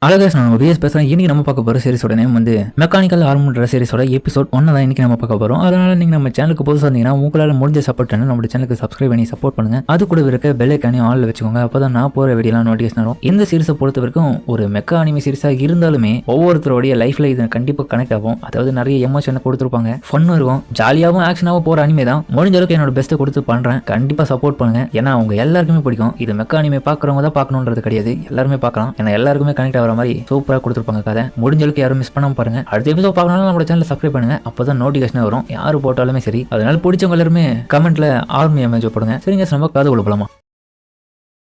அழகாக நான் விஎஸ் பேசுகிறேன். இன்னைக்கு நம்ம பார்க்க போகிற சீரிஸோட நேம் வந்து மெக்கானிக்கல் ஆர்மன்ற சீரிஸோட எபிசோட் 1 தான் இன்னைக்கு நம்ம பார்க்க போகிறோம். அதனால நீங்கள் நம்ம சேனலுக்கு புதுசாக இருந்தீங்கன்னா உங்களால் முடிஞ்ச சப்போர்ட் பண்ணி நம்ம சேனலுக்கு சப்ஸ்கிரைப் பண்ணி சப்போர்ட் பண்ணுங்க. அது கூட இருக்க பெல் ஐக்கானையும் ஆல்ல வச்சுக்கோங்க. அப்போ தான் நான் போகிற வீடியோலாம் நோட்டிஃபிகேஷன் வரும். இந்த சீரிஸை பொறுத்த வரைக்கும் ஒரு மெக்கா அனிமி சீரிஸாக இருந்தாலுமே ஒவ்வொருத்தருடைய லைஃப்ல இது கண்டிப்பாக கனெக்ட் ஆகும். அதாவது நிறைய எமோஷனை கொடுத்துருப்பாங்க, ஃபன் இருக்கும், ஜாலியாகவும் ஆக்ஷனாகவும் போகிற அனிமே தான். முடிஞ்ச அளவுக்கு என்னோட பெஸ்ட்டை கொடுத்து பண்ணுறேன். கண்டிப்பாக சப்போர்ட் பண்ணுங்க. ஏன்னா அவங்க எல்லாருக்குமே பிடிக்கும். இது மெக்கா அனிமே பார்க்குறவங்க தான் பார்க்கணுன்றது கிடையாது, எல்லாருமே பார்க்கலாம். ஏன்னா எல்லாருக்குமே கனெக்ட் ஆகிற மாதிரி சூப்பராக கொடுத்துருப்பாங்க கதை. முடிஞ்சளவுக்கு யாரும் மிஸ் பண்ணாம பாருங்க. அடுத்த எபிசோட் பார்க்கணும் நம்ம சேனல் சப்ஸ்கிரைப் பண்ணுங்க. அப்பதான் நோட்டிஃபிகேஷன் வரும், யாரு போட்டாலுமே சரி. அதனால பிடிச்சவங்க எல்லாருமே கமெண்ட்ல ஆர்மி அமேஜ் போடுங்க. சரிங்க, நம்ம கதை கொடுப்பலாமா?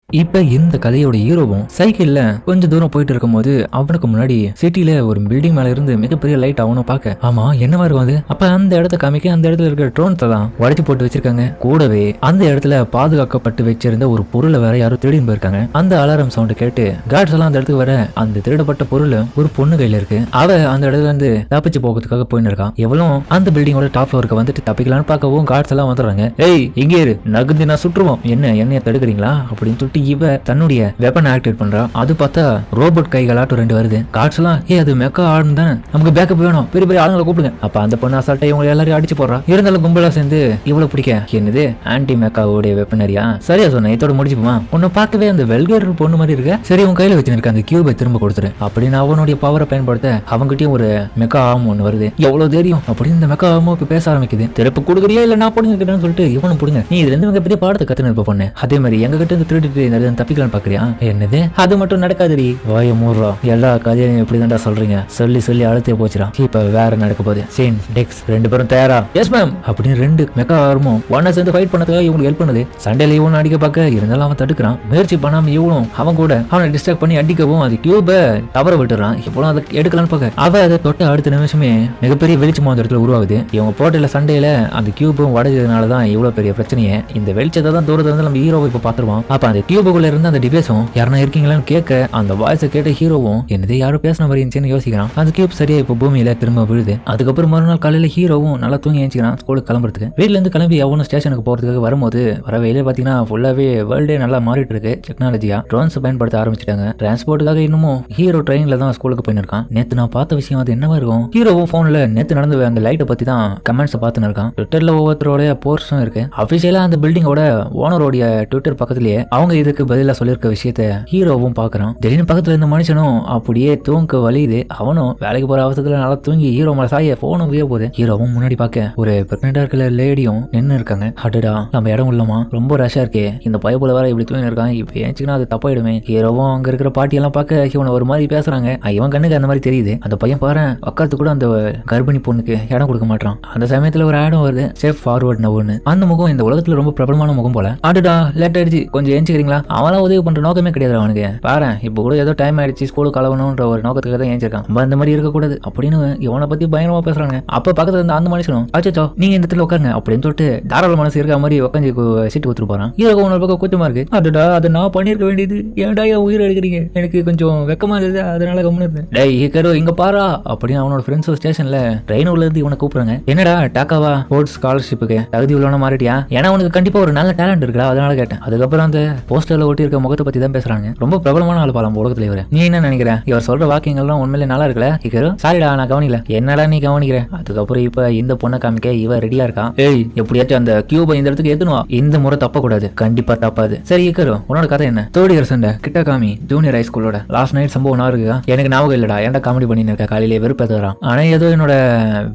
இப்ப இந்த கதையோட ஹீரோவும் சைக்கிள்ல கொஞ்சம் தூரம் போயிட்டு இருக்கும்போது அவனுக்கு முன்னாடி சிட்டில ஒரு பில்டிங் மேல இருந்து மிகப்பெரிய லைட் அவனும் பார்க்க, ஆமா என்னவா இருக்கும் அது? அப்ப அந்த இடத்த காமிக்க அந்த இடத்துல இருக்கிற ட்ரோன்ஸை தான் உடைச்சு போட்டு வச்சிருக்காங்க. கூடவே அந்த இடத்துல பாதுகாக்கப்பட்டு வச்சிருந்த ஒரு பொருளை வேற யாரும் திருடின்னு போயிருக்காங்க. அந்த அலாரம் சவுண்ட் கேட்டு கார்ட்ஸ் எல்லாம் அந்த இடத்துக்கு வர அந்த திருடப்பட்ட பொருள் ஒரு பொண்ணு கையில இருக்கு. அவ அந்த இடத்துல இருந்து தப்பிச்சு போகிறதுக்காக போயின்னு இருக்கான். எவ்வளவு அந்த பில்டிங்கோட டாப் ஃப்ளோருக்கு வந்துட்டு தப்பிக்கலான்னு பார்க்கவும் கார்ட்ஸ் எல்லாம் வந்துடுறாங்க. ஏய் இங்கே இரு, நகுந்து நான் சுற்றுவோம், என்னைய தடுக்கிறீங்களா அப்படின்னு சொல்லிட்டு இவ தன்னுடைய வெப்பன் ஆக்டிவேட் பண்றா. அது பார்த்தா ரோபோட் கைகளாட்டும் 2 வருது. கார்ட்ஸ் எல்லாம் அது மெக்கா ஆர்ம் தானே, நமக்கு பேக்கப் வேணும், பெரிய பெரிய ஆளுங்களை கூப்பிடுங்க. அப்ப அந்த பொண்ணு அசால்ட்டை இவங்க எல்லாரையும் அடிச்சு போடுறா. இருந்தாலும் கும்பலா சேர்ந்து இவ்வளவு பிடிக்க என்னது ஆன்டி மெக்காவோடைய வெப்பனரியா? சரியா சொன்ன, இதோட முடிச்சுப்போமா? உன்னை பார்க்கவே அந்த வெல்கர் பொண்ணு மாதிரி இருக்க. சரி உன் கையில வச்சிருக்க அந்த கியூபை திரும்ப கொடுத்துரு அப்படின்னு அவனுடைய பவரை பயன்படுத்த அவங்ககிட்டயும் ஒரு மெக்கா ஆர்ம் ஒன்று வருது. எவ்வளவு தெரியும் அப்படின்னு இந்த மெக்கா ஆர்மும் இப்ப பேச ஆரம்பிக்குது. திருப்ப கொடுக்குறியா இல்ல நான் போடுங்க சொல்லிட்டு இவனும் போடுங்க. நீ இதுல இருந்து மிகப்பெரிய பாடத்தை கத்துன இருப்ப பொண்ணு. அதே மாதிரி எங்க கிட்ட இருந்து திருடிட்டு தப்பிக்கலாம் பாக்குறியா? என்னது அது மட்டும் நடக்காதுடி, வாய மூடுறா. எல்லா கதையும் எப்படி தான்டா சொல்றீங்க? சொல்லி சொல்லி அழுத்தே போச்சுடா. இப்ப வேற நடக்க போகுது. சீன் டெக்ஸ் 2 பேரும் தயாரா? எஸ் மேம் அப்படின்னு 2 மெக்கா ஆர்மும் ஒன்னா சேர்ந்து ஃபைட் பண்ணதுக்காக இவங்களுக்கு ஹெல்ப் பண்ணுது. சண்டையில இவனும் அடிக்க பார்க்க இருந்தாலும் அவன் தடுக்கிறான். முயற்சி பண்ணாம இவனும் அவன் கூட அவனை டிஸ்ட்ராக்ட் பண்ணி அடிக்கவும் அது கியூபை தவற விட்டுறான். இவ்வளவு அதை எடுக்கலான்னு பார்க்க அவ அதை தொட்ட அடுத்த நிமிஷமே மிகப்பெரிய வெளிச்சம் அந்த இடத்துல உருவாகுது. இவங்க போட்டில சண்டையில அந்த கியூபும் உடைஞ்சதுனாலதான் இவ்வளவு பெரிய பிரச்சனையே. இந்த வெளிச்சத்தை தான் தூரத்துல இருந்து நம்ம ஹீரோவை இப்ப பாத்துருவோம். அப்ப அந்த கியூபுக்குள்ள இருந்து அந்த டிவைஸும் யாரா இருக்கீங்களான்னு கேட்க அந்த வாய்ஸை கேட்ட ஹீரோவும் என்னது யாரும் பேசின மாதிரி இருந்துச்சுன்னு யோசிக்கிறான். அந்த கியூப் சரியா இப்ப பூமியில திரும்ப விழுது. அதுக்கப்புறம் மறுநாள் காலையில ஹீரோவும் நல்லா தூங்கி ஏஞ்சிக்கிறான் ஸ்கூலுக்கு கிளம்புறதுக்கு. வீட்டுல இருந்து கிளம்பி அவனும் ஸ்டேஷனுக்கு போறதுக்காக வரும்போது வரவையில பாத்தீங்கன்னா ஃபுல்லாவே வேர்ல்டே நல்லா மாறிட்டு இருக்கு. டெக்னாலஜியா ட்ரோன்ஸ் பயன்படுத்த ஆரம்பிச்சிட்டாங்க. டிரான்ஸ்போர்ட்டுக்காக இன்னமும் ஹீரோ ட்ரெயின்ல தான் ஸ்கூலுக்கு போயிருக்கான். நேத்து நான் பார்த்த விஷயம் அது என்னவா இருக்கும்? ஹீரோவும் போன்ல நேத்து நடந்த அந்த லைட்டை பத்தி தான் கமெண்ட்ஸ் பார்த்துன்னு இருக்கான். ட்விட்டர்ல ஒவ்வொருத்தரோட போஸ்டும் இருக்கு. அபிஷியலா அந்த பில்டிங்கோட ஓனரோடைய ட்விட்டர் பக்கத்திலேயே அவங்க இதுக்கு பதிலா சொல்லியிருக்க விஷயத்த ஹீரோவும் பாக்குறான். திடீர்னு பக்கத்துல இருந்த மனுஷனும் அப்படியே தூங்க வலியுது. அவனும் வேலைக்கு போற அவசரத்துல நல்லா தூங்கி ஹீரோ மேல சாய போனும் உயர போகுது. ஹீரோவும் முன்னாடி பார்க்க ஒரு பிரெக்னெண்டா இருக்கிற லேடியும் நின்று இருக்காங்க. அடடா நம்ம இடம் உள்ளமா, ரொம்ப ரஷ்ஷா இருக்கே, இந்த பயப்புல வேற இப்படி தூங்கி இருக்கான், இப்ப ஏச்சுன்னா அது தப்பாயிடுமே. ஹீரோவும் அங்க இருக்கிற பாட்டி எல்லாம் பார்க்க இவனை ஒரு மாதிரி பேசுறாங்க. இவன் கண்ணுக்கு அந்த மாதிரி தெரியுது. அந்த பையன் பாரு உட்காந்து கூட அந்த கர்ப்பிணி பொண்ணுக்கு இடம் கொடுக்க மாட்டான். அந்த சமயத்துல ஒரு ஆடம் வருது, சேஃப் ஃபார்வர்ட் நவுன்னு. அந்த முகம் இந்த உலகத்துல ரொம்ப பிரபலமான முகம் போல. அடடா லேட் ஆயிடுச்சு, கொஞ்சம் ஏஞ்சிக்கிறீங்களா? அவனா உதவி பண்ற நோக்கமே கிடையாது அவனுக்கு. பாரு இப்ப கூட ஏதோ டைம் ஆயிடுச்சு, ஸ்கூலுக்கு கலவணும்ன்ற ஒரு நோக்கத்துக்காக தான் ஏஞ்சிருக்கான். அந்த மாதிரி இருக்கக்கூடாது அப்படின்னு இவனை பத்தி பயங்கரமா பேசுறாங்க. அப்ப பக்கத்துல இருந்த அந்த மனுஷனும் அச்சோ நீங்க இந்த இடத்துல உட்காருங்க அப்படின்னு சொல்லிட்டு தாராள மனசு இருக்க மாதிரி உட்காந்து சீட்டு கொடுத்துட்டு போறான். ஹீரோ உன்னோட பக்கம் கூச்சமா இருக்கு. அதுடா அதை நான் பண்ணிருக்க வேண்டியது, ஏன்டா உயிர் எடுக்கிறீங்க, எனக்கு கொஞ்சம் வெக்கமா இருந்தது அதனால கம்முன்னு இருந்தேன். டேய் ஹீரோ இங்க பாரா அப்படின்னு அவனோட ஃப்ரெண்ட்ஸ் ஸ்டேஷன்ல ட்ரெயின் உள்ள இருந்து இவனை கூப்பிடுறாங்க. என்னடா டாக்காவா ஸ்போர்ட்ஸ் ஸ்காலர்ஷிப்புக்கு தகுதி உள்ளவன மாறிட்டியா? ஏன்னா உனக்கு கண்டிப்பா ஒரு நல்ல டேலண்ட் இருக்குடா அதனால கேட்டேன். அதுக்கப்புறம் அந்த போஸ்டர்ல ஒட்டி இருக்க முகத்தை பத்தி தான் பேசுறாங்க. ரொம்ப பிரபலமான ஆள் பாலம் உலகத்துல இவரு. நீ என்ன நினைக்கிற? இவர் சொல்ற வாக்கியங்கள்லாம் உண்மையிலே நல்லா இருக்கல? ஹீரோ சாரிடா நான் கவனிக்கல. என்னடா நீ கவனிக்கிற? அதுக்கப்புறம் இப்ப இந்த பொண்ணை காமிக்க இவ ரெடியா இருக்கான். ஏய் எப்படியாச்சும் அந்த கியூபை இந்த இடத்துக்கு ஏத்துனுவா, இந்த முறை தப்ப கூடாது, கண்டிப்பா தப்பாது. சரி ஹீரோ உன்னோட கதை என்ன? தேர்ட் இயர் சண்டை கிட்ட காமி ஜூனியர் ஹை ஸ்கூலோட லாஸ்ட் நைட் சம்பவம் இருக்குதா? எனக்கு ஞாபகம் இல்லடா, ஏன்டா காமெடி பண்ணிட்டு இருக்க? காலையிலே வெறுப்பேறான். ஆனா ஏதோ என்னோட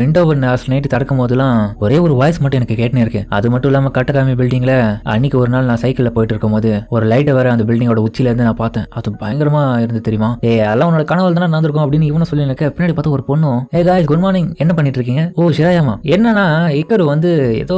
விண்டோ லாஸ்ட் நைட் திறக்கும் போதெல்லாம் ஒரே ஒரு வாய்ஸ் மட்டும் எனக்கு கேட்டுனே இருக்கு. அது மட்டும் இல்லாம கட்டகாமி பில்டிங்ல அன்னைக்கு ஒரு நாள் நான் சைக்கிள்ல போயிட்டு இருக்கும் போது ஒரு லைட்டை வேற அந்த பில்டிங்கோட உச்சில இருந்து நான் பார்த்தேன். அது பயங்கரமா இருந்து தெரியுமா? எல்லாம் உன்னோட கனவுல தானே நடந்திருக்கும் அப்படின்னு இவனும் சொல்லி நினைக்க பின்னாடி பார்த்து ஒரு பொண்ணும் காய்ஸ் குட் மார்னிங் என்ன பண்ணிட்டு இருக்கீங்க? ஓ ஷிராயாமா. என்னன்னா இக்கரு ஏதோ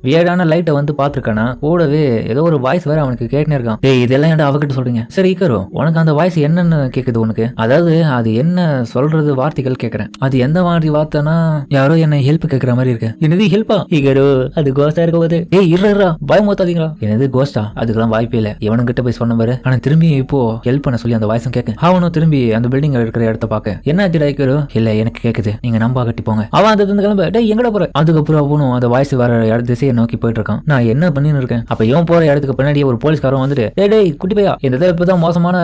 வியர்டான லைட்டை பாத்துருக்கானா, கூடவே ஏதோ ஒரு வாய்ஸ் வேற அவனுக்கு கேட்டுனே இருக்கான். இதெல்லாம் ஏன்டா அவகிட்ட சொல்றீங்க? சரி இக்கரு உனக்கு அந்த வாய்ஸ் என்னன்னு கேக்குது உனக்கு? அதாவது அது என்ன சொல்றது வார்த்தைகள் கேக்குறேன். அது எந்த மாதிரி வார்த்தைனா யாரோ என்ன ஹெல்ப் கேக்குற மாதிரி இருக்கு. என்னது ஹெல்ப்பா? இக்கரு அது கோஸ்டா இருக்க போது இருறா பயமூத்தாதீங்களா? என்னது கோஸ்டா? அதுக்கெல்லாம் வாய்ப்பே இல்ல. இவனுங்கிட்ட போய் சொன்ன பாரு. ஆனா திரும்பி இப்போ ஹெல்ப் பண்ண சொல்லி அந்த வாய்ஸும் கேட்க அவனும் திரும்பி அந்த பில்டிங் இருக்கிற இடத்த பாக்க என்ன ஆச்சு டைக்கரு இல்ல எனக்கு கேக்குது நீங்க நம்ப கட்டி போங்க அவன் அந்த கிளம்ப டேய் எங்கட போற அதுக்கப்புறம் அவனும் அந்த வாய்ஸ் வர திசையை நோக்கி போயிட்டு இருக்கான். நான் என்ன பண்ணின்னு இருக்கேன் அப்ப இவன் போற இடத்துக்கு பின்னாடி ஒரு போலீஸ்காரன் வந்துட்டு டேய் குட்டி பையா இந்த இடத்துல இப்பதான் மோசமான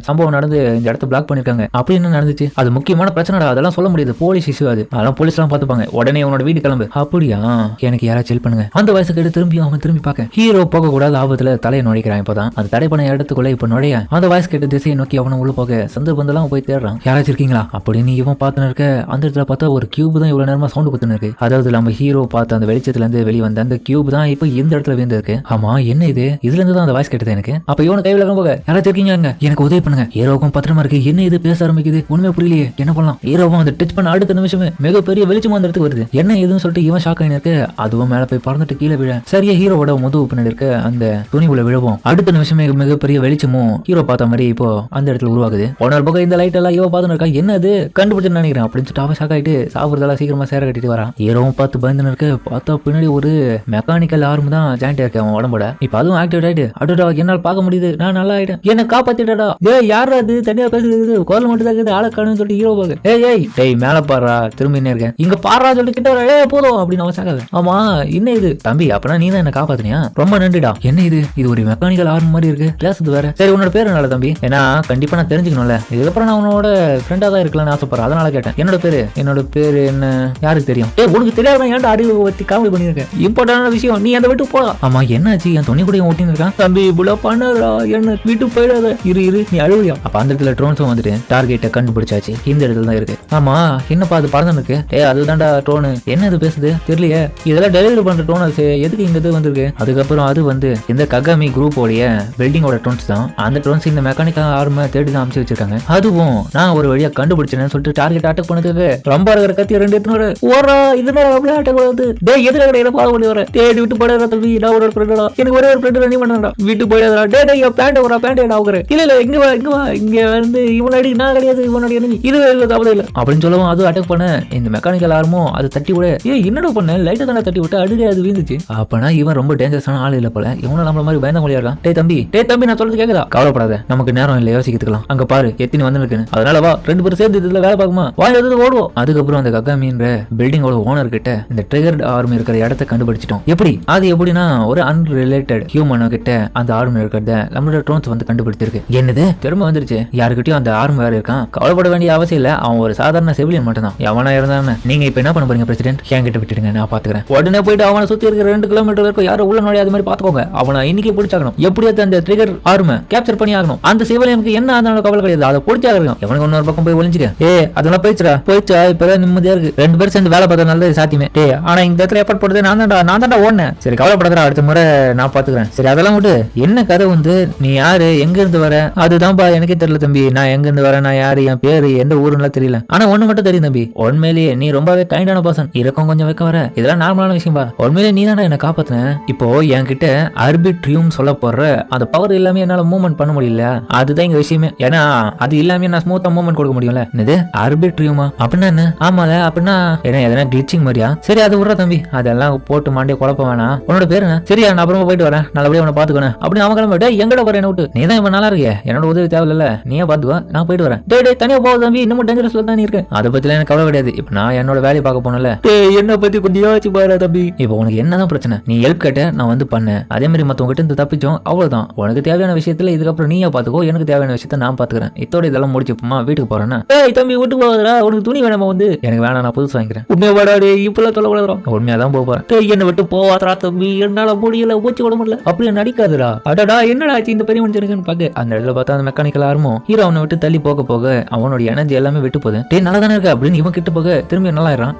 சம்பவம் நடந்து இந்த இடத்த பிளாக் பண்ணிருக்காங்க அப்படி என்ன நடந்துச்சு அது முக்கியமான பிரச்சனை அதெல்லாம் சொல்ல முடியாது போலீஸ் இஷ்யூ அதெல்லாம் போலீஸ் எல்லாம் பாத்துப்பாங்க உடனே உன்னோட வீடு கிளம்பு அப்படியா எனக்கு யாராச்சும் ஹெல்ப் பண்ணுங்க அந்த வயசுக்கு எடுத்து திரும்பி அவன் திரும்பி பார்க்க ஹீரோ போக கூடாது ஆபத்துல தலையை நுழைக்கிறான். இப்பதான் அந்த தடை பண்ண இடத்துக்குள்ள இப்ப நுழைய அந்த வயசு கேட்ட திசையை நோக்கி அவனை உள்ள போக சந்தர்ப்பந்தெல்லாம் போய் தேடுறான். யாராச்சும் இருக்கீங்களா அப்படின்னு இவன் பார்த்துன்னு இருக்க அந்த இடத்துல பார்த்தா ஒரு கியூப் தான் இவ்வளவு நேரமா சவுண்ட் குத்துன்னு இருக்கு. அதாவது நம்ம ஹீரோ பார்த்த அந்த வெளிச்சத்துல இருந்து வெளியே வந்த அந்த கியூப் தான் இப்ப இந்த இடத்துல விழுந்து இருக்கு. ஆமா என்ன இது இதுல இருந்து தான் அந்த வாய்ஸ் கேட்டது எனக்கு. அப்ப இவனை கைவில போக யாராச்சும் இருக்கீங்க எனக்கு உதவி பண்ணுங்க ஹீரோக்கும் பத்திரமா இருக்கு என்ன இது பேச ஆரம்பிக்குது உண்மை புரியலையே என்ன பண்ணலாம். ஹீரோவும் அந்த டச் பண்ண அடுத்த நிமிஷமே மிகப்பெரிய வெளிச்சம் அந்த இடத்துக்கு வருது என்ன இதுன்னு சொல்லிட்டு இவன் ஷாக் ஆகி இருக்கு. அதுவும் மேல போய் பறந்துட்டு கீழே விழ சரியா ஹீரோவோட முதுகு பின்னாடி இருக்க அந்த துணி உள்ள விழுவோம். அடுத்த நிமிஷமே மிகப்பெரிய வெளிச்சமும் ஹீரோ பார்த்த மாதிரி இப்போ அந்த இடத்துல உருவாகுது. ஒன்னொரு பக்கம் இந்த லைட் எல்லாம் இவன் பார்த்துன்னு இருக்கா என்ன அது கண்டுபிடிச்சு நினைக்கிறேன் அப்படின்னு சொல்லிட்டு அவன் ஷாக் ஆயிட்டு சாப்பிடுறதெல்லாம் சீக்கிரமா சேர கட்டிட்டு வரான். ஹீரோவும் பார்த்து பயந்து இருக்க பார்த்தா பின்னாடி ஒரு மெக்கானிக்கல் ஆர்ம் தான் ஜாயிண்ட் இருக்கு அவன் உடம்போட. இப்ப அதுவும் ஆக்டிவேட் ஆயிட்டு அடடா என்னால் பார்க்க முடியுது நான் நல்லா ஆயிட்டேன் என்ன காப்பாத்திட்டா யாரா அது தனியா பேசுறது கோல் மட்டும் தான் இருக்குது ஆளக்கானு சொல்லிட்டு ஹீரோ பாக்கு ஏய் மேல பாடுறா திரும்பி என்ன இருக்கேன் இங்க பாடுறா சொல்லிட்டு கிட்ட போதும் அப்படின்னு அவன் சாக்காது. ஆமா என்ன இது தம்பி அப்பனா நீ தான் என்ன காப்பாத்தினியா ரொம்ப நன்றிடா. என்ன இது ஒரு மெக்கானிக்கல் ஆர்ம் மாதிரி இருக்கு பேசுது வேற. சரி உன்னோட பேரு என்னடா தம்பி ஏன்னா கண்டிப்பா நான் தெரிஞ்சுக்கணும்ல இதுக்கப்புறம் நான் உன்னோட ஃப்ரெண்டா தான் இருக்கலாம்னு ஆசைப்படுறேன் அதனால கேட்டேன். என்னோட பேரு என்ன யாருக்கு தெரியும் உனக்கு தெரியாத ஏன்டா அறிவு பத்தி காமெடி பண்ணிருக்கேன் இம்பார்ட்டன்டான விஷயம் நீ அந்த வீட்டு போலாம். ஆமா என்னாச்சு என் துணி கூட ஓட்டின்னு இருக்கான் தம்பி இவ்வளவு பண்ணா என்ன வீட்டு போயிடாத இரு நீ அழுவியா. அப்ப அந்த இடத்துல ட்ரோன்ஸும் வந்துட்டு டார்கெட்டை கண்டுபிடிச்சாச்சு இந்த இடத்துல தான் இருக்கு. ஆமா என்னப்பா அது பறந்து இருக்கு அதுதான்டா ட்ரோனு என்ன இது பேசுது தெரியலையே இதெல்லாம் டெலிவரி பண்ற ட்ரோன் எதுக்கு இங்க வந்திருக்கு. அதுக்கப்புறம் அது வந்து இந்த ககாமி குரூப்போடைய பில்டிங்கோட ட்ரோன்ஸ் தான் அந்த ட்ரோன்ஸ் இந்த மெக்கானிக்கல் ஆர்ம தேடி தான் அமைச்சு வச்சிருக்காங்க. அதுவும் நான் ஒரு வழியா கண்டுபிடிச்சேன்னு சொல்லிட்டு டார்கெட் அட்டாக் பண்ணதுக்கு ரொம்ப இருக்கிற கத்தி ரெண்டு எடுத்து ஓரா இதனால அப்படியே அட்டாக் பண்ணுது டேய் எதுல கடையில பாக்க முடிய வர தேடி விட்டு போயிடாத தம்பி நான் ஒரு ஃப்ரெண்டா எனக்கு ஒரே ஒரு ஃப்ரெண்ட் நீ பண்ணடா விட்டு போயிடாதடா டேய் பேண்ட் ஒரு பேண்ட் ஆகுற இல்ல இங்க வந்து இவனடி நான் கிடையாது இவனடி இது தவறு இல்ல அப்படின்னு சொல்லவும் அது அட்டாக் பண்ண இந்த மெக்கானிக்கல் ஆர்மும் அது தட்டி விட என்னடா பண்ண லைட்டை தானே தட்டி விட்டு அடிக்கடி அது வீந்துச்சு. அப்பனா இவன் ரொம்ப டேஞ்சரஸான ஆள் இல்ல போல இவனும் நம்மள மாதிரி பயந்த மொழியா இருக்கான். டேய் தம்பி நான் சொல்றது கேக்குதா கவலைப்படாத நமக்கு நேரம் இல்ல யோசிக்கிறதுக்கலாம் அங்க பாரு எத்தனை வந்து இருக்குன்னு அதனால வா ரெண்டு பேரும் சேர்ந்து இதுல வேலை பார்க்குமா வாங்கி ஓடுவோம். அதுக்கப்புறம் அந்த ககாமின்ற பில்டிங்கோட ஓனர் கிட்ட இந்த ட்ரிகர் ஆர்மி இருக்கிற இடத்தை கண்டுபிடிச்சிட்டோம். எப்படின்னா ஒரு அன்ரிலேட்டட் ஹியூமன் கிட்ட அந்த ஆர்மி இருக்கிறத நம்மளோட ட்ரோன்ஸ் வந்து கண்டுபிடிச்சிருக்கு. என்னது திரும்ப வந்துருச்சு யாருக்கிட்டயும் அந்த ஆர்மி வேற இருக்கான் கவலைப்பட வேண்டிய அவசியம் இல்ல அவன் ஒரு சாதாரண சிவிலியன் மட்டும் தான் எவனா இருந்தானே. நீங்க இப்ப என்ன பண்ண போறீங்க பிரசிடென்ட் என்கிட்ட விட்டுடுங்க நான் பாத்துக்கிறேன். உடனே போயிட்டு அவனை சுத்தி இருக்கிற 2 கிலோமீட்டர் வரைக்கும் யாரும் உள்ள நுழையாத மாதிரி பாத்துக்கோங்க அவனை இன்னைக்கு பிடிச்சாகணும் எப்படியாவது அந்த ட்ரிகர் ஆர்ம கேப்சர் பண்ணி ஆகணும். அந்த சிவிலியனுக்கு என்ன ஆனாலும் கவலை கிடையாது அதை பிடிச்சாகணும் எவனுக்கு இன்னொரு பக்கம் போய் ஒளிஞ்சுக்க அதெல்லாம் போயிடுச்சா இப்பதான் நிம்மதியா இருக்கு 2 பேரும் சேர்ந்து வேலை பார்த்தா நல்லது சாத்தியமே ஆனா இந்த இடத்துல எஃபர்ட் போடுறது நான் தான்டா ஓடுனேன் சரி கவலைப்படாதா அடுத்த முறை நான் பாத்துக்கிறேன். சரி அதெல்லாம் விட்டு என்ன கதை வந்து நீ யாரு எங்க இருந்து வர அதுதான்ப்பா எனக்கே தெரியல தம்பி நான் எங்க இருந்து வரேன் நான் யாரு என் பேரு எந்த ஊருன்னு தெரியல ஆனா ஒண்ணு மட்டும் தெரியும் தம்பி உண்மையிலேயே நீ ரொம்பவே கைண்டான பர்சன் இருக்கும் கொஞ்சம் வைக்க வர இதெல்லாம் நார்மலான விஷயம் பா உண்மையிலேயே நீ தானே என்ன காப்பாத்துன. இப்போ என்கிட்ட ஆர்பிட்ரியம் சொல்ல போற அந்த பவர் இல்லாம என்னால மூவ்மெண்ட் பண்ண முடியல அதுதான் எங்க விஷயமே ஏன்னா அது இல்லாம நான் ஸ்மூத்தா மூவ்மெண்ட் கொடுக்க முடியும்ல. இது ஆர்பிட்ரியுமா அப்படின்னா என்ன ஆமால அப்படின்னா என்ன எதனா கிளிச்சிங் மாதிரியா சரி அது விடுற தம்பி அதெல்லாம் போட்டு மாண்டே குழப்ப வேணாம் உன்னோட பேரு என்ன சரியா நான் அப்புறமா போயிட்டு வரேன் நல்லபடியா உன்னை பாத்துக்கணும் அப்படின்னு அவன் கிளம்பிட்டு எங்கட போற என்ன விட்டு நீ தான் இப்ப நல்லா இருக்கிய என்னோட உதவி தேவையில்ல நீயே பாத்துக்கோ நான் போயிட்டு வரேன். டேய் தனியா போக தம்பி இன்னமும் டேஞ்சரஸ்ல தான் இருக்கேன் அதை பத்தில எனக்கு கவலை கிடையாது இப்ப நான் என்னோட வேலையை பார்க்க போனல என்ன பத்தி கொஞ்சம் யோசிச்சு பாரு தம்பி இப்போ உனக்கு என்னதான் பிரச்சனை நீ ஹெல்ப் கேட்ட நான் வந்து பண்ணேன் அதே மாதிரி மத்தவங்க கிட்ட இருந்து தப்பிச்சோம் அவ்வளவுதான் உனக்கு தேவையான விஷயத்துல இதுக்கப்புறம் நீயா பாத்துக்கோ எனக்கு தேவையான விஷயத்த நான் பாத்துக்கிறேன் இதோட இதெல்லாம் முடிச்சுப்போமா வீட்டுக்கு போறேன்னா தம்பி வீட்டுக்கு போகாதடா உனக்கு துணி வேணாமா வந்து எனக்கு வேணாம் நான் புதுசு வாங்கிக்கிறேன் உண்மையா வாடாடே இப்பெல்லாம் சொல்லக்கூடாதுடா உண்மையா தான் போறேன் என்ன விட்டு போவாதரா தம்பி என்னால முடியல ஊச்சி விட முடியல அப்படியே நடிக்காதுடா அடடா என்னடா ஆச்சு இந்த பெரிய மனுஷனுக்குன்னு பாக்க அந்த இடத்துல பார்த்தா அந்த மெக்கானிக்கல் ஆர்மும் ஹீரோ அவனை விட்டு தள்ளி போக அவனோட எனர்ஜி எல்லாமே விட்டு போகுது நல்லா தானே இருக்கு அப்படின்னு இவன் கிட்ட போக திரும்பி நல்லா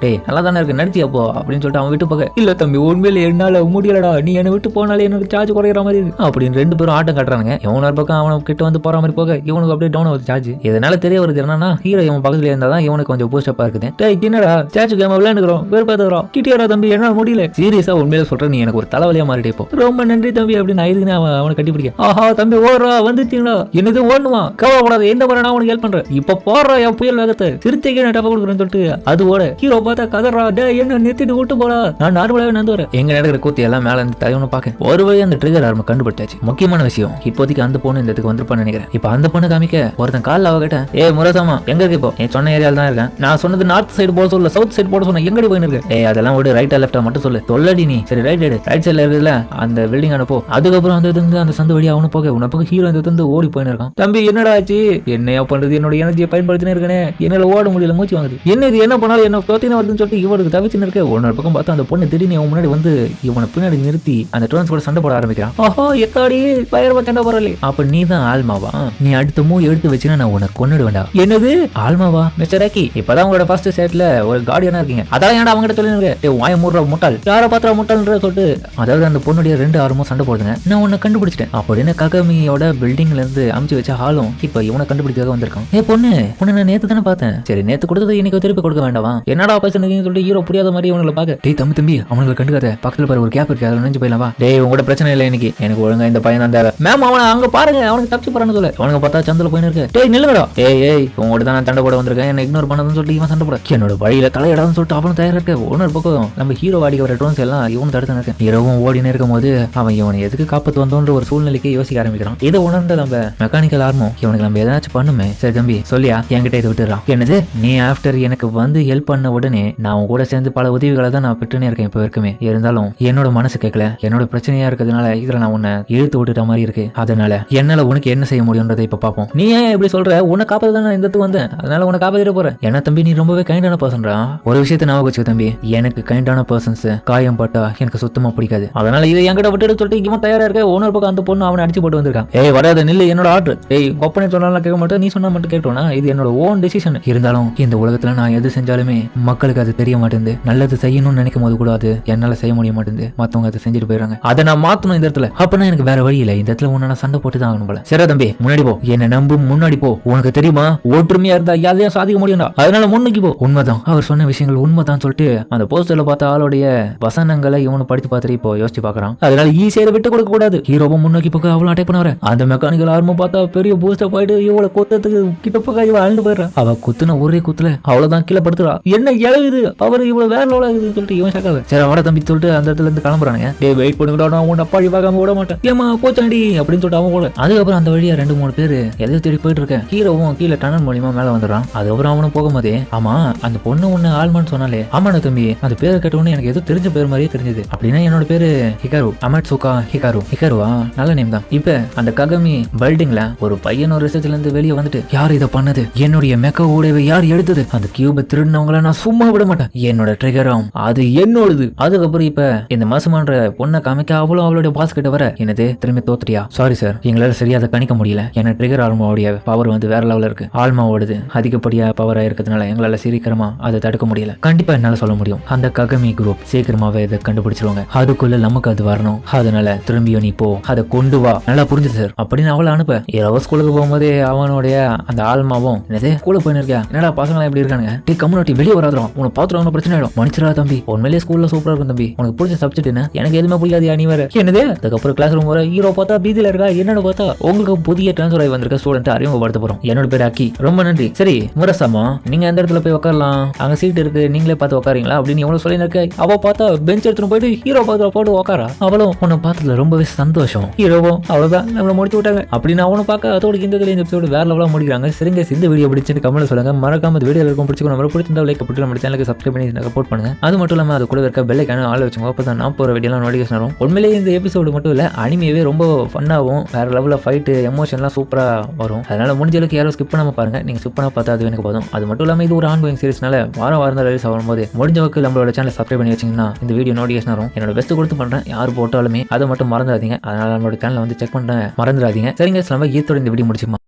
நல்லா தானே இருக்கு நடிச்சியா போ அப்படின்னு சொல்லிட்டு அவன் விட்டு போக இல்ல தம்பி உண்மையில என்னால முடியலடா நீ என்ன விட்டு போனாலே எனக்கு சார்ஜ் குறையிற மாதிரி இருக்கு அப்படின்னு 2 பேரும் ஆட்டம் காட்டுறாங்க இவன் ஒரு பக்கம் அவனை கிட்ட வந்து போற மாதிரி போக இவனுக்கு அப்படியே டவுன் ஆகுது சார்ஜ் இதனால தெரிய வருது என்னன்னா ஹீரோ இவன் பக்கத்துல இருந்தாதான் இவனுக்கு கொஞ்சம் பூஸ்டப்பா இருக்குது என்னடா சார்ஜ் கேம் விளையாண்டுக்கிறோம் வேறுபாத்துக்கிறோம் கிட்டியாடா தம்பி என்ன முடியல சீரியஸா உண்மையில சொல்றேன் நீ எனக்கு ஒரு தலைவலியா மாறிட்டே போ ரொம்ப நன்றி தம்பி அப்படின்னு நான் அவனை கட்டிப்பிடிக்க ஆஹா தம்பி ஓடுறா வந்துட்டீங்களா என்னது ஓடணுமா கவலைப்படாது எந்த முறை நான் உனக்கு ஹெல்ப் பண்றேன் இப்ப போடுறா என் புயல் வேகத்தை திருத்திக்கு நான் டப்பா கொடுக்குறேன்னு சொல்லிட்டு அது ஓட ஹீரோ பார்த்தா கதறா டே என்ன நிறுத்திட்டு விட்டு போடா நான் நார்மலாவே நடந்து வரேன் எங்க நடக்கிற கூத்தி எல்லாம் மேல இருந்து தலைவனை பாக்க ஒரு வழி அந்த ட்ரிகர் ஆர்ம கண்டுபிடிச்சாச்சு முக்கியமான விஷயம் இப்போதைக்கு அந்த பொண்ணு இந்த இடத்துக்கு வந்திருப்பான்னு நினைக்கிறேன். இப்போ அந்த பொண்ணு காமிக்க ஒருத்தன் காலில் அவ கேட்டேன், ஏ முரசாமா எங்க இருக்கு? இப்போ நீ சொன்ன ஏரியால தான் இருக்கேன். நான் சொன்னது நார்த் சைடு போட சொல்ல சவுத் சைடு போட சொன்ன, எங்கடி போயின்னு இருக்கு? ஏ அதெல்லாம் விட ரைட்டா லெஃப்டா மட்டும் சொல்லு. சொல்லடி நீ. சரி ரைட் சைடுல இருக்குதுல அந்த பில்டிங் அனுப்போ. அதுக்கப்புறம் அந்த சந்து வழியா அவனு போக உன்ன பக்கம் ஹீரோ இந்த தந்து ஓடி போயின்னு இருக்கான். தம்பி என்னடா ஆச்சு? என்னையா பண்றது? என்னோட எனர்ஜியை பயன்படுத்தினே இருக்கனே, என்னால ஓட முடியல, மூச்சு வாங்குது. என்ன இது என்ன பண்ணாலும் என்ன தோத்தின வருதுன்னு சொல்லிட்டு இவனுக்கு தவிச்சுன்னு இருக்க. ஒரு பக்கம் பார்த்தா அந்த பொண்ணு திடீர்னு அவன் முன்னாடி வந்து இவனை பின்னாடி நிறுத்தி அந்த ட்ரான்ஸ் கூட சண்டை போட ஆரம்பிக்கிறான். ஆஹா எத்தாடி பயரமா சண்டை போடல. அப்ப நீ தான் ஆல்மாவா? நீ அடுத்த மூவ் எடுத்து வச்சுன்னா நான் உனக்கு கொன்னுடுவேண்டா. என்னது ஆல்மாவா? மிஸ்டர் ராக்கி இப்பதான் உங்களோட ஃபர்ஸ்ட் செட்ல ஒரு கார்டியனா இருக்கீங்க. அதான் ஏன்டா அவங்க சொல்லிருக்க வாய மூடுற முட்டாள், யாரை பாத்திர முட்டாள்ன்ற சொல்லிட்டு அதாவது அந்த பொண்ணுடைய 2 ஆர்மும் சண்டை போடுதுங்க. நான் உன்னை கண்டுபிடிச்சிட்டேன் அப்படின்னு ககமியோட பில்டிங்ல இருந்து அமுச்சு வச்ச ஆளும் இப்ப இவனை கண்டுபிடிக்காக வந்திருக்கான். ஏ பொண்ணு நான் நேத்து தானே பார்த்தேன். சரி நேத்து கொடுத்தது இன்னைக்கு திருப்பி கொடுக்க வேண்டாமா? என்னடா பேசுறீங்கன்னு சொல்லிட்டு ஹீரோ புரியாத மாதிரி அவங்களை பாக்க. டேய் தம்பி அவங்களை கண்டுக்காத, பக்கத்துல பாரு ஒரு கேப் இருக்கு, அதுல நினைச்சு போயிடலாம். டேய் உங்களோட பிரச்சனை இல்லை இன்னைக்கு, எனக்கு ஒழுங்கா இந்த பையன் தான் தேவை. மேம் அவனை அங்க பாருங்க, அவனுக்கு தப்பிச்சு போறான்னு சொல்ல. அவனுக்கு பார்த்தா சந்தில போயின்னு இருக்கு. டேய் நில்லுங்கடா. ஏய் உங்களோட தான் நான் சண்டை போட வந்திருக்கேன், என்ன இக்னோர் பண்ணதுன்னு சொல்லிட்டு இவன் சண்டை போட என்னோட வழியில தலையிடாதுன்னு சொல்லிட்டு அவனும் தயாரா இருக்க. ஒன்னொரு பக்கம் நம்ம ஹீரோ வாடி வர ட்ரோன்ஸ் எல்லாம் இவனு தடுத்து இருக்க. ஹீரோவும் ஓடினே இருக்கும் போது அவன் இவனை எதுக்கு காப்பாத்து வந்தோன்ற ஒரு சூழ்நிலைக்கு யோசிக்க ஆரம்பிக்கிறான். இதை உணர்ந்த நம்ம மெக்கானிக்கல் ஆர்மோ இவனுக்கு நம்ம ஏதாச்சும் பண்ணுமே. சரி தம்பி சொல்லியா என்கிட்ட இதை விட்டுறான். என்னது நீ ஆஃப்டர் எனக்கு வந்து ஹெல்ப் பண்ண உடனே நான் உன் கூட சேர்ந்து பல உதவிகளை தான் நான் பெற்றுனே இருக்கேன் இப்போ வரைக்குமே. இருந்தாலும் என்னோட மனசு கேட்கல, என்னோட பிரச்சனையா இருக்கிறதுனால இதுல நான் உன்னை இழுத்து விட்டுட்ட மாதிரி இருக்கு. அதனால என்னால உனக்கு என்ன செய்ய முடியும்ன்றதை இப்ப பாப்போம். நீ ஏன் இப்படி சொல்ற? உன்னை காப்பாத்த தான் நான் இந்த இடத்துக்கு வந்தேன், அதனால உன்னை காப்பாத்திட்டு போறேன். ஏன்னா தம்பி நீ ரொம்பவே கைண்டான பர்சன்டா. ஒரு விஷயத்தை ஞாபகம் வச்சுக்க தம்பி, எனக்கு கைண்டான பர்சன்ஸ் காயம் பட்டா எனக்கு சுத்தமா பிடிக்காது. அதனால இதை என்கிட்ட விட்டு சொல்லிட்டு இவன் தயாரா இருக்க. ஒன்னொரு பக்கம் அந்த பொண்ணு அவனை அடிச்சு போட்டு வந்திருக்கான். ஏய் வராது நில்லு, என்னோட ஆர்டர். ஏய் கொப்பனை சொன்னாலும் கேட்க மாட்டேன், நீ சொன்னா மட்டும் கேட்டோம்னா இது என்னோட ஓன் டெசிஷன். இருந்தாலும் இந்த உலகத்துல நான் எது செஞ்சாலுமே மக்களுக்கு அது தெரிய மாட்டேங்குது. நல்லது செய்யணும்னு நினைக்கும் போது கூட அது என்னால செய்ய முடிய மாட்டேங்குது. மத்தவங்க அதை செஞ்சுட்டு போயிடுறாங்க. அதை நான் மாத்தணும் இந்த இடத்துல. அப்பனா எனக்கு வேற வழி இல்லை, இந்த இடத்துல உன்ன சண்டை போட்டு தான் ஆகணும் போல. சரி தம்பி முன்னாடி போ, என்ன நம்பு முன்னாடி போ. உனக்கு தெரியுமா ஒற்றுமையா இருந்தா யாரையும் சாதிக்க முடியும்டா, அதனால முன்னுக்கு போ. உண்மைதான் அவர் சொன்ன விஷயங்கள் உண்மைதான் சொல்லிட்டு அந்த போஸ்டர்ல பார்த்த ஆளுடைய வசனங்களை இவனு படித்து பார்த்துட்டு இப்போ யோசிச்சு பாக்குறான். அதனால ஈஸியா விட்டு கொடுக்க கூடாது. ஹீரோவும் முன்னோக்கி பக்கம் அவ்வளவு அட்டாக் பண்ண வர அந்த மெக்கானிக்கல் ஆர்மும் பார்த்தா பெரிய பூஸ்டர் போயிட்டு இவளை கொத்தத்துக்கு கிட்ட பக்கம் இவன் அழுந்து போயிடுறான். அவ குத்துன ஒரே குத்துல அவ்வளவுதான் கீழே படுத்துறா. என்ன இழகுது அவர் இவ்வளவு வேற லெவலா இருக்குதுன்னு சொல்லிட்டு இவன் ஷாக்காக. சரி அவட தம்பி சொல்லிட்டு அந்த இடத்துல இருந்து கிளம்புறானுங்க. டே வெயிட் பண்ணிக்கிட்டா நான் உன் அப்பாடி பார்க்காம விட மாட்டேன், ஏமா போச்சாண்டி அப்படின்னு சொல்லிட்டு அவன் கூட. அதுக்கப்புறம் அந்த வழியா 2-3 பேர் எதையோ தேடி போயிட்டு இருக்கேன். ஹீரோவும் கீழே டனல் மூலியமா மேல வந்துடுறான். அதுக்கப்புறம் அவனும் போகும்போதே ஆமா அந்த பொண்ணு ஒண்ணு ஆல்மான்னு சொன்னாலே, ஆமாண்ணா தம்பி அந்த பேரை கேட்டவொன்னு எனக்கு ஏதோ தெரிஞ்ச பேர் மாதிரியே தெரிஞ்சது. அப்படின்னா என்னோட பேரு ஹிகாரு, அமட்சுகா ஹிகாரு. ஹிகாருவா நல்ல நேம் தான். இப்ப அந்த ககமி பில்டிங்ல ஒரு பையன் ஒரு ரிசர்ச்ல இருந்து வெளியே வந்துட்டு யார் இதை பண்ணது, என்னுடைய மெக்கா ஊடவை யார் எடுத்தது, அந்த கியூபை திருடினவங்கள நான் சும்மா விட மாட்டேன், என்னோட ட்ரிகரம் அது என்னோடது. அதுக்கப்புறம் இப்ப இந்த மாசமான்ற பொண்ணை காமிக்க அவளுடைய பாஸ் கிட்ட வர, என்னது திரும்பி தோத்துட்டியா? சாரி சார் எங்களால சரியா அதை கணிக்க முடியல, ஏன்னா ட்ரிகர் ஆல்மாவுடைய பவர் வந்து வேற லெவலில் இருக்கு, ஆல்மாவோடது அதிகப்படியா பவரா இருக்கிறதுனால எங்களால சீக்கிரமா அதை தடுக்க முடியல. கண்டிப்பா என்னால சொல்ல முடியும் அந்த ககமி குரூப் சீக்கிரமாவே இதை கண்டுபிடிச்சிருவாங்க, அதுக்குள்ள நமக்கு அது வரணும், அதனால திரும்பியும் நீ போ அதை கொண்டு வா, நல்லா புரிஞ்சுது சார் அப்படின்னு அவளை அனுப்ப. இரவு ஸ்கூலுக்கு போகும்போதே அவனுடைய அந்த ஆல்மாவும் என்னது ஸ்கூல்ல போயிருக்கியா, என்னடா பசங்க எப்படி இருக்கானுங்க, டீ கம்யூனிட்டி வெளியே வராதும், உனக்கு பாத்துறவங்க பிரச்சனை ஆயிடும், மன்னிச்சிரா தம்பி, உண்மையிலேயே ஸ்கூல்ல சூப்பரா இருக்கும் தம்பி, உனக்கு பிடிச்ச சப்ஜெக்ட் என்ன, எனக்கு எதுவுமே பிடிக்காது நீ வேற. என்னது அதுக்கப்புறம் கிளாஸ் ரூம் வர ஹீரோ பார்த்தா பீதியில இருக்கா, என்னோட பார்த்தா உங்களுக்கு புதிய டிரான்ஸ்ஃபர் ஆகி வந்திருக்க ஸ்டூடெண்ட் அறிமுகப்படுத்த போறோம், என்னோட பேர் அக்கி, ரொம்ப நன்றி. சரி முரசாமா நீங்க அந்த இடத்துல போய் உட்காரலாம், அங்க சீட் இருக்கு நீங்களே பார்த்து உட்காரீங்களா அப்படின்னு எவ்வளவு சொல்லி இருக்க. அவ பார்த்தா பெஞ்ச் எடுத்துட்டு போயிட்டு ஹீரோ பார்த்து போட்டு உட்காரா. அவளும் உன்னை பார்த்ததுல ரொம்பவே சந்தோஷம், ஹீரோவும் அவ்வளவுதான் நம்மளை முடிச்சு விட்டாங்க அப்படின்னு அவனை பார்க்க. அதோட இந்த எபிசோடு வேற லெவலா முடிக்கிறாங்க. சரிங்க இந்த வீடியோ பிடிச்சிட்டு கமெண்ட் சொல்லுங்க, மறக்காம இந்த வீடியோ இருக்கும் பிடிச்சிக்கோ, நம்ம பிடிச்சிருந்தா லைக் போட்டு நம்ம சேனலுக்கு சப்ஸ்கிரைப் பண்ணி சப்போர்ட் பண்ணுங்க. அது மட்டும் இல்லாம அது கூட இருக்க பெல் ஐகானை ஆள் வச்சுக்கோங்க, அப்பதான் நான் போற வீடியோலாம் நோட்டிஃபிகேஷன் வரும். உண்மையிலேயே இந்த எபிசோடு மட்டும் இல்ல அனிமேவே ரொம்ப ஃபன்னாகவும் வேற லெவலில் ஃபைட் எமோஷன்லாம் சூப்பரா வரும். அதனால முடிஞ்ச அளவுக்கு யாரும் ஸ்கிப் பண்ணாம பாருங்க, நீங்க ஸ்கிப் பண்ணா பார்த்தா அது எனக்கு போதும். அது மட்டும் இல்லாம இது ஒரு ஆன்கோயிங் சீரிஸ்னால வாரம் தான் ரிலீஸ் ஆகும்போது முடிஞ்ச அளவுக்கு நம்மளோட சேனல் சப்ஸ்கிரைப் பண்ணி வச்சிங்கன்னா இந்த வீடியோ நோட்டிஃபிகேஷன் வரும். என்னோட பெஸ்ட் கொடுத்து பண்றேன், யார் போட்டாலுமே அதை மட்டும் மறந்துடாதீங்க. அதனால நம்மளோட சேனலை வந்து செக் பண்ண மறந்துடாதீங்க. சரிங்க நம்ம ஈத்தோட இந்த வீடியோ முடிச்சுமா.